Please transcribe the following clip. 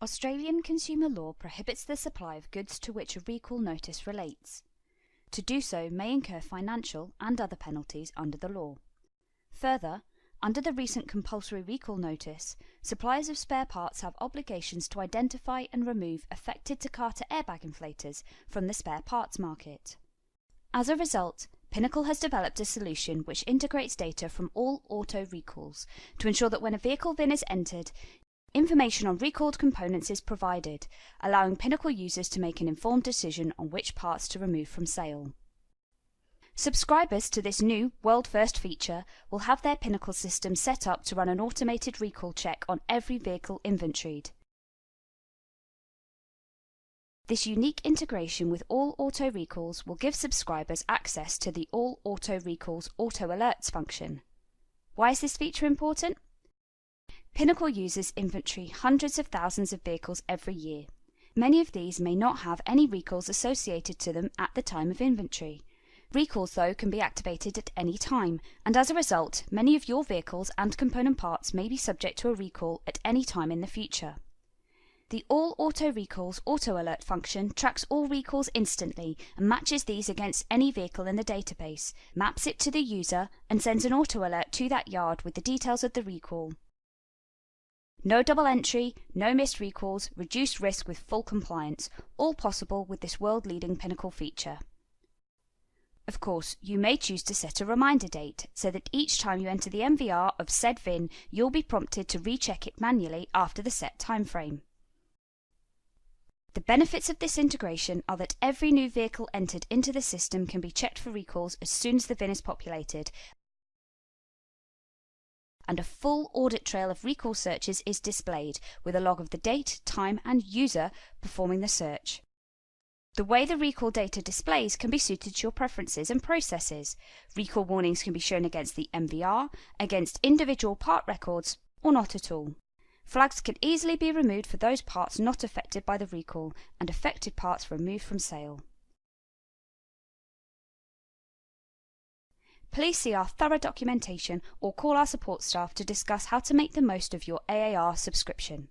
Australian consumer law prohibits the supply of goods to which a recall notice relates. To do so may incur financial and other penalties under the law. Further, under the recent compulsory recall notice, suppliers of spare parts have obligations to identify and remove affected Takata airbag inflators from the spare parts market. As a result, Pinnacle has developed a solution which integrates data from all auto recalls to ensure that when a vehicle VIN is entered, information on recalled components is provided, allowing Pinnacle users to make an informed decision on which parts to remove from sale. Subscribers to this new world-first feature will have their Pinnacle system set up to run an automated recall check on every vehicle inventoried. This unique integration with all auto recalls will give subscribers access to the All Auto Recalls Auto Alerts function. Why is this feature important? Pinnacle users inventory hundreds of thousands of vehicles every year. Many of these may not have any recalls associated to them at the time of inventory. Recalls, though, can be activated at any time, and as a result, many of your vehicles and component parts may be subject to a recall at any time in the future. The All Auto Recalls Auto Alert function tracks all recalls instantly and matches these against any vehicle in the database, maps it to the user, and sends an auto alert to that yard with the details of the recall. No double entry, no missed recalls, reduced risk with full compliance, all possible with this world-leading Pinnacle feature. Of course, you may choose to set a reminder date, so that each time you enter the MVR of said VIN, you'll be prompted to recheck it manually after the set time frame. The benefits of this integration are that every new vehicle entered into the system can be checked for recalls as soon as the VIN is populated, and a full audit trail of recall searches is displayed, with a log of the date, time, and user performing the search. The way the recall data displays can be suited to your preferences and processes. Recall warnings can be shown against the MVR, against individual part records, or not at all. Flags can easily be removed for those parts not affected by the recall, and affected parts removed from sale. Please see our thorough documentation or call our support staff to discuss how to make the most of your AAR subscription.